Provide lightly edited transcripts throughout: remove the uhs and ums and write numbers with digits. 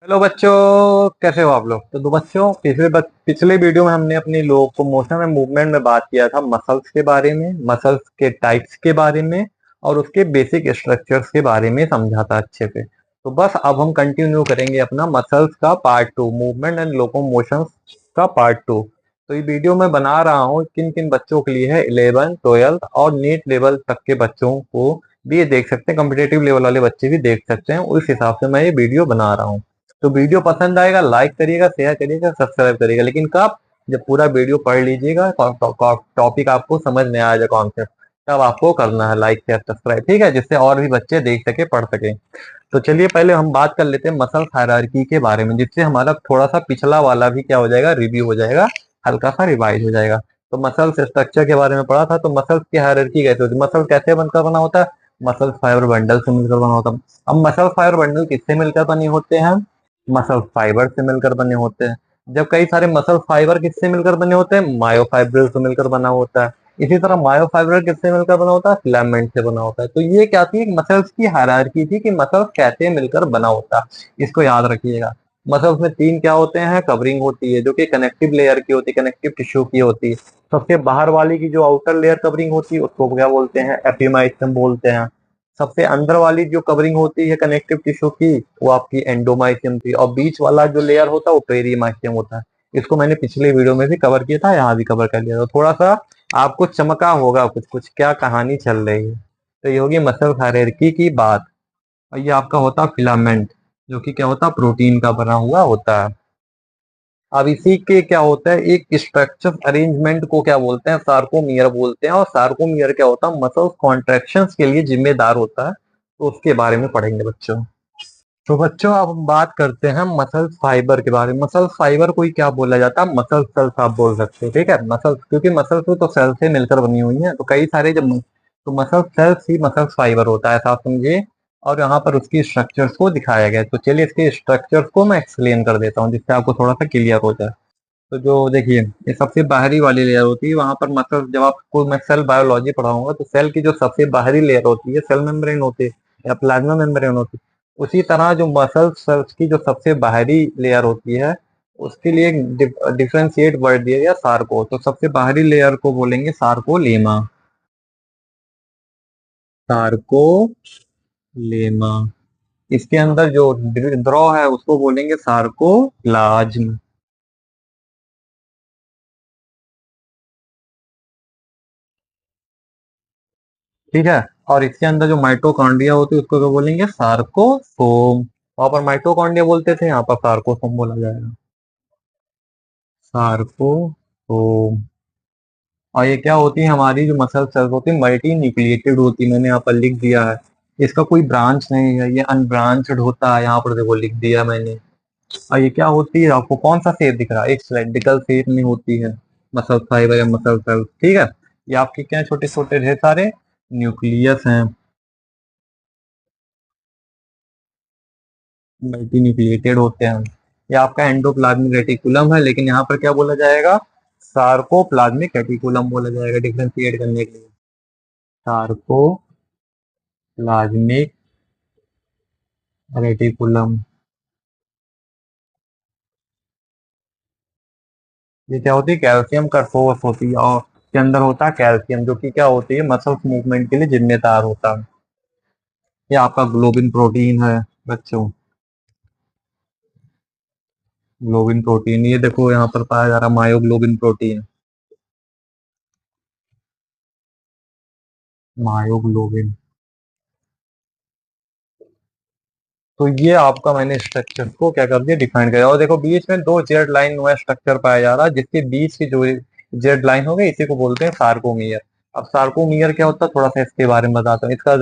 Hello बच्चों, कैसे हो आप लोग। तो बच्चों, पिछले वीडियो में हमने अपनी लोकोमोशन एंड मूवमेंट में बात किया था मसल्स के बारे में, मसल्स के टाइप्स के बारे में और उसके बेसिक स्ट्रक्चर्स के बारे में समझा था अच्छे से। तो बस अब हम कंटिन्यू करेंगे अपना मसल्स का part two, movement and locomotion का पार्ट टू। तो ये वीडियो मैं बना रहा हूँ किन किन बच्चों के लिए है, 11 12 और नीट लेवल तक के बच्चों को भी ये देख सकते हैं, कम्पिटेटिव लेवल वाले बच्चे भी देख सकते हैं। उस हिसाब से मैं ये वीडियो बना रहा हूँ। तो वीडियो पसंद आएगा, लाइक करिएगा, शेयर करिएगा, सब्सक्राइब करिएगा, लेकिन कब? जब पूरा वीडियो पढ़ लीजिएगा, टॉपिक आपको समझ में आ जाए, कॉन्सेप्ट, तब आपको करना है लाइक शेयर सब्सक्राइब, ठीक है, जिससे और भी बच्चे देख सके, पढ़ सके। तो चलिए पहले हम बात कर लेते हैं मसल हायरार्की के बारे में, जिससे हमारा थोड़ा सा पिछला वाला भी क्या हो जाएगा, रिव्यू हो जाएगा, हल्का सा रिवाइज हो जाएगा। तो मसल स्ट्रक्चर के बारे में पढ़ा था। तो मसल की हायरार्की कैसे होती है, मसल कैसे बनकर बना होता है, मसल फाइबर बंडल से मिलकर बना होता है। अब मसल फाइबर बंडल किससे मिलकर बने होते हैं? मसल फाइबर से मिलकर बने होते हैं। जब कई सारे मसल फाइबर किससे मिलकर बने होते हैं? मायोफाइब्रिल से मिलकर बना होता है। इसी तरह मायोफाइबर किससे मिलकर बना होता है? फिलामेंट से बना होता है। तो ये क्या थी, मसल्स की हायरार्की थी कि मसल्स कैसे मिलकर बना होता है, इसको याद रखिएगा। मसल्स में तीन क्या होते हैं, कवरिंग होती है जो कि कनेक्टिव लेयर की होती है, कनेक्टिव टिश्यू की होती है। सबसे बाहर वाली की जो आउटर लेयर कवरिंग होती है उसको क्या बोलते हैं? एपिमाइसियम बोलते हैं। सबसे अंदर वाली जो कवरिंग होती है कनेक्टिव टिश्यू की, वो आपकी एंडोमाइसियम थी, और बीच वाला जो लेयर होता है वो पेरीमाइसियम होता है। इसको मैंने पिछले वीडियो में भी कवर किया था, यहाँ भी कवर कर लिया था। थोड़ा सा आपको चमका होगा कुछ कुछ, क्या कहानी चल रही है। तो ये होगी मसल हायरार्की की बात। और ये आपका होता है फिलामेंट, जो कि क्या होता है, प्रोटीन का बना हुआ होता है। अब इसी के क्या होता है, एक स्ट्रक्चर अरेंजमेंट को क्या बोलते हैं, सार्कोमियर बोलते हैं। और सार्कोमियर क्या होता है, मसल कॉन्ट्रैक्शंस के लिए जिम्मेदार होता है। तो उसके बारे में पढ़ेंगे बच्चों। तो बच्चों अब हम बात करते हैं मसल फाइबर के बारे में। मसल फाइबर को ही क्या बोला जाता है, मसल सेल्स आप बोल सकते हो, ठीक है। मसल, क्योंकि मसल तो सेल से मिलकर बनी हुई है, तो कई सारे जब, तो मसल सेल्स ही मसल फाइबर होता है, ऐसा आप समझिए। और यहाँ पर उसकी स्ट्रक्चर्स को दिखाया गया है। तो चलिए इसके स्ट्रक्चर्स को मैं एक्सप्लेन कर देता हूँ, जिससे आपको थोड़ा सा क्लियर हो जाए। तो जो देखिए, ये सबसे बाहरी वाली लेयर होती है, वहां पर मसल, जब आपको मैं सेल बायोलॉजी पढ़ाऊंगा तो सेल की जो सबसे बाहरी लेयर होती है सेल मेम्ब्रेन होती है या प्लाज्मा मेम्ब्रेन होती है। उसी तरह जो मसल सेल्स की जो सबसे बाहरी लेयर होती है, उसके लिए एक डिफरेंशिएट वर्ड दिया गया, सार्को। तो सबसे बाहरी लेयर को बोलेंगे सार्कोलेमा। सार्कोलेमा। इसके अंदर जो द्रव है उसको बोलेंगे सार्कोप्लाज्म। ठीक है। और इसके अंदर जो माइटोकॉन्ड्रिया होती है उसको क्या बोलेंगे, सार्कोसोम। वहां पर माइटोकॉन्ड्रिया बोलते थे, यहाँ पर सार्कोसोम बोला जाएगा, सार्कोसोम। और ये क्या होती है, हमारी जो मसल सेल्स होती है मल्टी न्यूक्लिएटेड होती है, मैंने यहाँ पर लिख दिया है। इसका कोई ब्रांच नहीं है, ये अनब्रांच्ड होता है, यहाँ पर देखो लिख दिया मैंने। और ये क्या होती है, आपको कौन सा शेप दिख रहा है, एक सिलेंड्रिकल शेप में होती है मसल फाइबर या मसल सेल्स, ठीक है। ये आपके क्या, छोटे छोटे ढेर सारे न्यूक्लियस हैं, मल्टी न्यूक्लिएटेड होते हैं। ये आपका एंडोप्लाज्मिक रेटिकुलम है, लेकिन यहाँ पर क्या बोला जाएगा, सार्कोप्लाज्मिक रेटिकुलम बोला जाएगा डिफरेंशिएट करने के लिए। Sarcoplasmic reticulum. ये क्या होती है, कैल्शियम का सोर्स होती है, और के अंदर होता है कैल्शियम, जो कि क्या होती है, मसल्स मूवमेंट के लिए जिम्मेदार होता है। ये आपका ग्लोबिन प्रोटीन है बच्चों, ग्लोबिन प्रोटीन, ये देखो यहाँ पर पाया जा रहा है मायोग्लोबिन प्रोटीन, मायोग्लोबिन। तो ये आपका मैंने स्ट्रक्चर को क्या कर दिया, डिफाइन किया। और देखो बीच में दो जेड लाइन हुआ स्ट्रक्चर पाया जा रहा है, जिसके बीच की जो जेड लाइन हो गई, इसी को बोलते हैं सार्कोमियर। अब सार्कोमियर क्या होता है, थोड़ा सा इसके बारे में बताता हूँ। इसका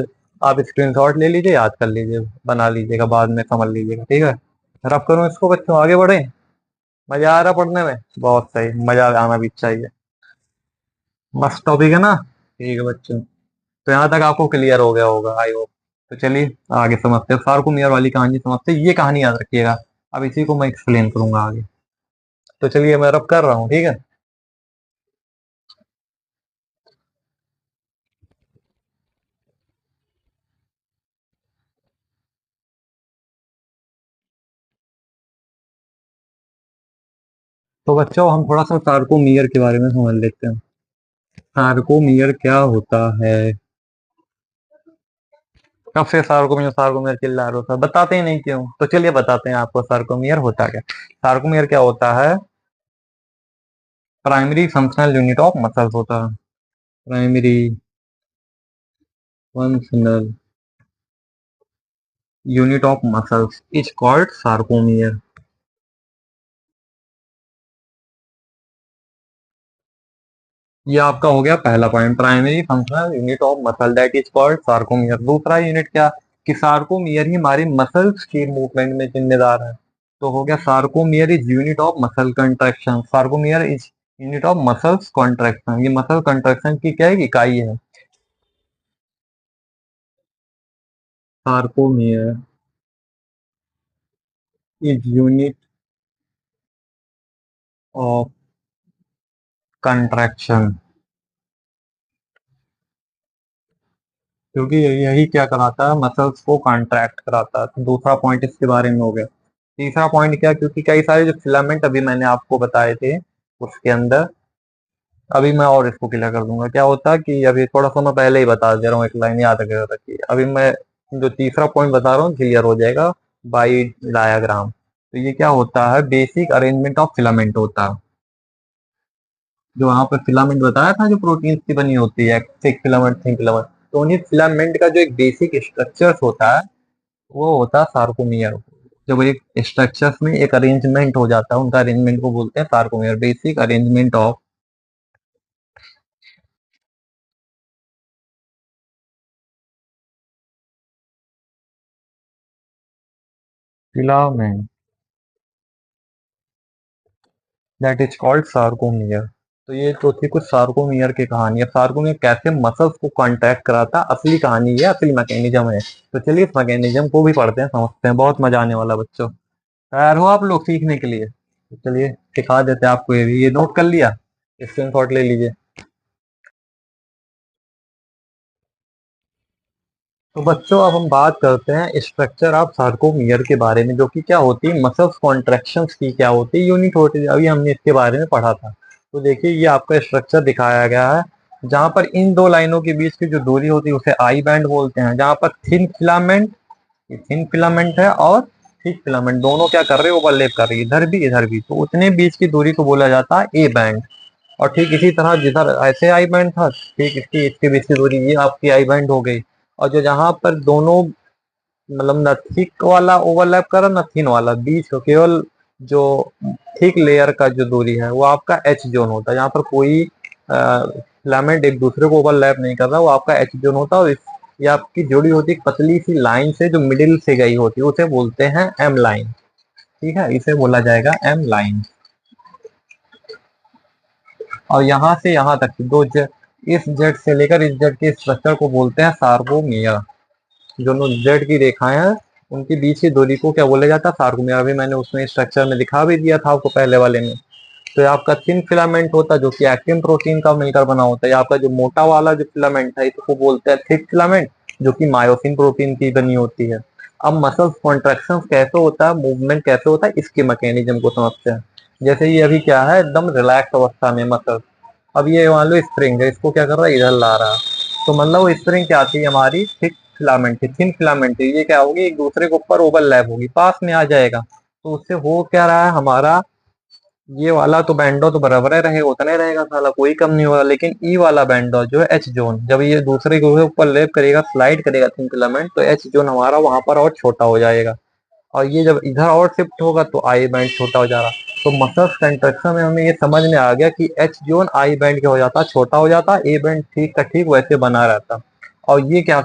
आप स्क्रीनशॉट ले लीजिए, याद कर लीजिए, बना लीजिएगा, बाद में समझ लीजिएगा, ठीक है। रब करूँ इसको बच्चों, आगे बढ़े। मजा आ रहा पढ़ने में? बहुत सही, मजा आना भी चाहिए। मस्त टॉपिक है ना। ठीक है बच्चों, तो यहाँ तक आपको क्लियर हो गया होगा, आई होप। तो चलिए आगे समझते हैं, फारूक मियार वाली कहानी समझते हैं। ये कहानी याद रखिएगा, अब इसी को मैं एक्सप्लेन करूंगा आगे। तो चलिए मैं रब कर रहा हूँ, ठीक है। तो बच्चों हम थोड़ा सा सार्कोमियर के बारे में समझ लेते हैं। सार्कोमियर क्या होता है? कब से सार्कोमियर सार्कोमियर चिल्ला रहे हो सर, बताते ही नहीं क्यों? तो चलिए बताते हैं आपको सार्कोमियर होता क्या। सार्कोमियर क्या होता है? Primary functional unit of muscles होता है। Primary functional unit of muscles is called sarcomere. ये आपका हो गया पहला point, primary functional unit of muscle that is called sarcomere. दूसरा यूनिट क्या? कि सार्कोमियर ही हमारे मसल्स के मूवमेंट में जिम्मेदार है। तो हो गया sarcomere is unit of muscle contraction. Sarcomere is unit of muscles contraction. ये मसल कंट्रैक्शन की क्या है? इकाई है। Sarcomere is unit of contraction, क्योंकि यही क्या कराता है? मसल्स को कॉन्ट्रैक्ट कराता है। तो दूसरा पॉइंट इसके बारे में हो गया। तीसरा पॉइंट क्या? क्योंकि कई सारे जो फिलामेंट अभी मैंने आपको बताए थे उसके अंदर, अभी मैं और इसको क्लियर कर दूंगा। क्या होता है कि अभी थोड़ा सा मैं पहले ही बता दे रहा हूँ, एक लाइन याद कर रखिए। अभी मैं जो तीसरा पॉइंट बता रहा हूँ क्लियर हो जाएगा बाई डायाग्राम। तो ये क्या होता है? बेसिक अरेंजमेंट ऑफ फिलामेंट होता है। जो वहां पर फिलामेंट बताया था जो प्रोटीन की बनी होती है, थिक फिलामेंट, थिन फिलामेंट, तो उन्हीं फिलामेंट का जो एक बेसिक स्ट्रक्चर होता है वो होता है सार्कोमियर। जब एक स्ट्रक्चर्स में एक अरेंजमेंट हो जाता है, उनका अरेंजमेंट को बोलते हैं sarcomere, basic arrangement of filament that is called sarcomere. तो ये तो थी कुछ सार्कोमियर की कहानी। अब सार्कोमियर कैसे मसल्स को कांटेक्ट कराता है, असली कहानी ये, असली मैकेनिज्म है। तो चलिए इस मैकेनिज्म को भी पढ़ते हैं, समझते हैं। बहुत मजा आने वाला बच्चों। तैयार हो आप लोग सीखने के लिए? तो चलिए सिखा देते हैं आपको। ये भी, ये नोट कर लिया, स्क्रीनशॉट ले लीजिए। तो बच्चों अब हम बात करते हैं स्ट्रक्चर ऑफ सार्कोमियर के बारे में, जो कि क्या होती है? मसल्स कॉन्ट्रैक्शंस की क्या होती है? यूनिट होती है। अभी हमने इसके बारे में पढ़ा था। तो देखिए ये आपका स्ट्रक्चर दिखाया गया है, जहां पर इन दो लाइनों के बीच की जो दूरी होती है उसे आई बैंड बोलते हैं। जहां पर थिन फिलामेंट, ये थिन फिलामेंट है, और थिक फिलामेंट दोनों क्या कर रहे हैं? ओवरलैप कर रही है, इधर भी इधर भी। तो उतने बीच की दूरी को बोला जाता है ए बैंड। और ठीक इसी तरह जिधर ऐसे आई बैंड था, ठीक इसकी इसके बीच की दूरी ये आपकी आई बैंड हो गई। और जो जहां पर दोनों, मतलब न थिक वाला ओवरलैप करा न थिन वाला, बीच का केवल जो थिक लेयर का जो दूरी है वो आपका एच जोन होता है। जहाँ पर कोई फिलामेंट एक दूसरे को ओवरलैप नहीं कर रहा, वो आपका एच जोन होता है। और ये आपकी जुड़ी होती है पतली सी लाइन से, जो मिडिल से गई होती है, उसे बोलते हैं एम लाइन। ठीक है, इसे बोला जाएगा एम लाइन। और यहाँ से यहाँ तक इस जेड से लेकर इस जेड के स्ट्रक्चर को बोलते हैं सार्कोमियर। दोनों जेड की रेखाएं हैं, उनके बीच की दूरी को क्या बोला जाता है? सार्कोमियर। अभी मैंने उसमें स्ट्रक्चर में दिखा भी दिया था आपको पहले वाले में। तो ये आपका थिन फिलामेंट होता है, जो कि एक्टिन प्रोटीन का मिलकर बना होता है। ये आपका जो मोटा वाला जो फिलामेंट है इसको बोलते हैं थिक फिलामेंट, जो कि मायोसिन प्रोटीन की बनी होती है। अब मसल्स कॉन्ट्रैक्शन कैसे होता है, मूवमेंट कैसे होता है, इसके मैकेनिज्म को समझते हैं। जैसे ये अभी क्या है, एकदम रिलैक्स अवस्था में मसल। अब ये मान लो स्प्रिंग है, इसको क्या कर रहा है? इधर ला रहा है। तो मतलब वो स्प्रिंग क्या आती है? हमारी थिक फिलामेंट थी, थिन फिलामेंट थी। ये क्या होगी? एक दूसरे के ऊपर ओवरलैप होगी, पास में आ जाएगा। तो उससे हो क्या रहा है हमारा? ये वाला तो बैंडो तो बराबर ही रहेगा, उतना ही रहेगा, साला कोई कम नहीं होगा। लेकिन ई वाला बैंडो जो है एच जोन, जब ये दूसरे के ऊपर लैप करेगा, स्लाइड करेगा थिन फिलामेंट, तो एच जोन हमारा वहां पर और छोटा हो जाएगा। और ये जब इधर और शिफ्ट होगा तो आई बैंड छोटा हो जा रहा। तो मसल्स कंट्रैक्शन में हमें ये समझ में आ गया कि एच जोन आई बैंड क्या हो जाता, छोटा हो जाता, ए बैंड ठीक का ठीक वैसे बना रहता। और ये क्या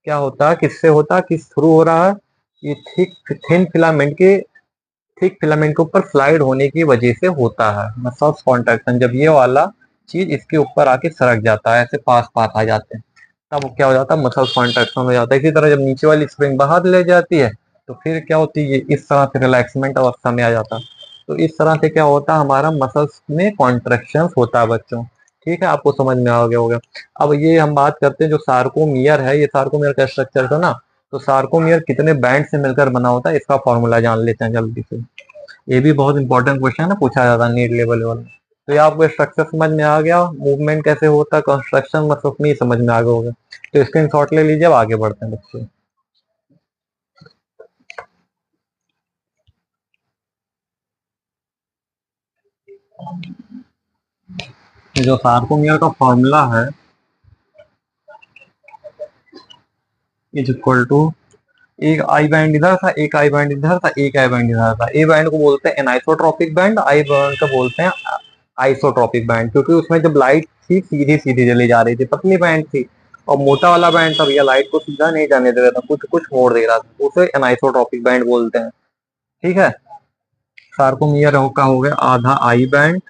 क्या होता है? किससे होता है? किस थ्रू हो रहा है? ये थिक थिन फिलामेंट के, थिक फिलामेंट के ऊपर स्लाइड होने की वजह से होता है मसल्स कॉन्ट्रैक्शन। जब ये वाला चीज इसके ऊपर आके सरक जाता है, ऐसे पास पास आ जाते हैं, तब क्या हो जाता है? मसल्स कॉन्ट्रैक्शन हो जाता है। इसी तरह जब नीचे वाली स्प्रिंग बाहर ले जाती है, तो फिर क्या होती है? ये इस तरह से रिलैक्समेंट अवस्था में आ जाता है। तो इस तरह से क्या होता है? हमारा मसल्स में कॉन्ट्रैक्शन होता है बच्चों। ठीक है, आपको समझ में आ गया होगा। अब ये हम बात करते हैं जो सार्कोमियर है, ये सार्कोमियर का स्ट्रक्चर था ना। तो सार्कोमियर कितने बैंड से मिलकर बना होता है, इसका फॉर्मूला जान लेते हैं जल्दी से। ये भी बहुत इंपॉर्टेंट क्वेश्चन है ना, पूछा जाता है नीट लेवल में। तो ये आपको स्ट्रक्चर समझ में आ गया, मूवमेंट कैसे होता है, कंस्ट्रक्शन मतलब नहीं समझ में आ गया होगा। तो स्क्रीन शॉट ले लीजिए, अब आगे बढ़ते हैं बच्चे। जो सार्कोमियर का फॉर्मूला है, इज इक्वल टू, एक आई बैंड इधर था, एक आई बैंड इधर था, एक आई बैंड इधर था। ए बैंड को बोलते हैं एनाइसोट्रॉपिक बैंड, आई बैंड को बोलते हैं आइसोट्रॉपिक बैंड, क्योंकि उसमें जब लाइट थी सीधी सीधी चली जा रही थी, पतली बैंड थी। और मोटा वाला बैंड था भैया, लाइट को सीधा नहीं जाने दे रहा था, कुछ कुछ मोड़ दे रहा था, उसे एनाइसोट्रॉपिक बैंड बोलते हैं। ठीक है। सार्कोमियर का हो गया आधा आई बैंड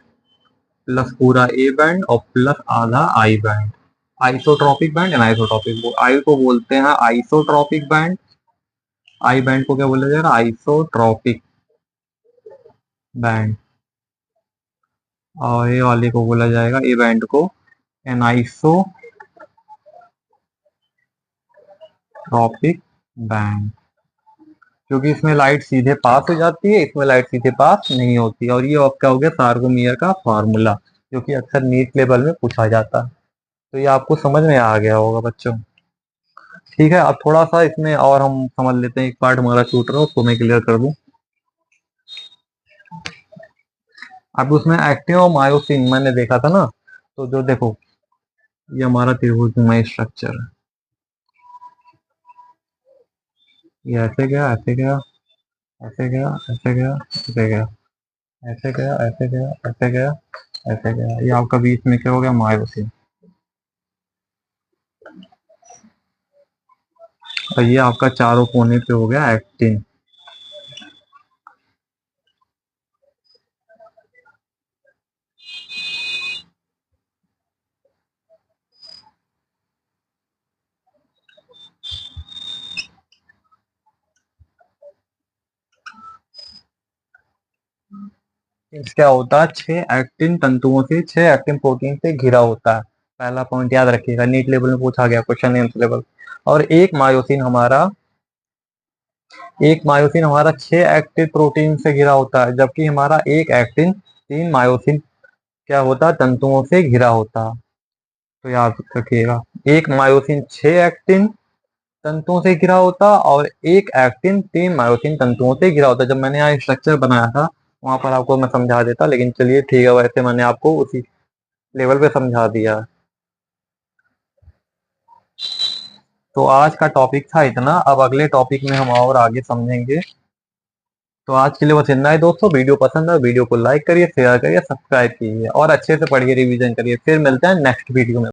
प्लस पूरा ए बैंड और प्लस आधा I band. Isotropic band anisotropic, I को बोलते हैं आइसोट्रॉपिक बैंड, आई बैंड को क्या बोला जाएगा, आइसोट्रॉपिक बैंड। और ये वाले को बोला जाएगा, ए बैंड को एनाइसोट्रॉपिक बैंड, क्योंकि इसमें लाइट सीधे पास हो जाती है, इसमें लाइट सीधे पास नहीं होती। और ये आपका हो गया सार्कोमियर का फॉर्मूला, जो कि अक्सर नीट लेवल में पूछा जाता है। तो ये आपको समझ में आ गया होगा बच्चों। ठीक है, अब थोड़ा सा इसमें और हम समझ लेते हैं, एक पार्ट हमारा छूट रहा है उसको मैं क्लियर कर दूं। अब उसमें एक्टिन और मायोसिन मैंने देखा था ना, तो जो देखो ये हमारा त्रिभुजमय स्ट्रक्चर है, ये ऐसे गया ऐसे गया ऐसे गया ऐसे गया ऐसे गया ऐसे गया ऐसे गया ऐसे गया ऐसे गया, ये आपका बीच में क्या हो गया, मायोसिन। और ये आपका चारों कोने पे हो गया एक्टिन। क्या होता है, 6 एक्टिन तंतुओं से, 6 एक्टिन प्रोटीन से घिरा होता है। पहला पॉइंट याद रखिएगा, नीट लेवल में पूछा गया क्वेश्चन आंसर लेवल। और एक मायोसिन हमारा 6 एक्टिन प्रोटीन से घिरा होता है, जबकि हमारा एक एक्टिन 3 मायोसिन क्या होता है, तंतुओं से घिरा होता है। तो याद रखिएगा, एक मायोसिन 6 एक्टिन तंतुओं से घिरा होता और एक एक्टिन 3 मायोसिन तंतुओं से घिरा होता। जब मैंने यहाँ स्ट्रक्चर बनाया था वहां पर आपको मैं समझा देता, लेकिन चलिए ठीक है, वैसे मैंने आपको उसी लेवल पे समझा दिया। तो आज का टॉपिक था इतना, अब अगले टॉपिक में हम और आगे समझेंगे। तो आज के लिए बस इतना है दोस्तों। वीडियो पसंद है, वीडियो को लाइक करिए, शेयर करिए, सब्सक्राइब कीजिए और अच्छे से पढ़िए, रिवीजन करिए। फिर मिलते हैं नेक्स्ट वीडियो में।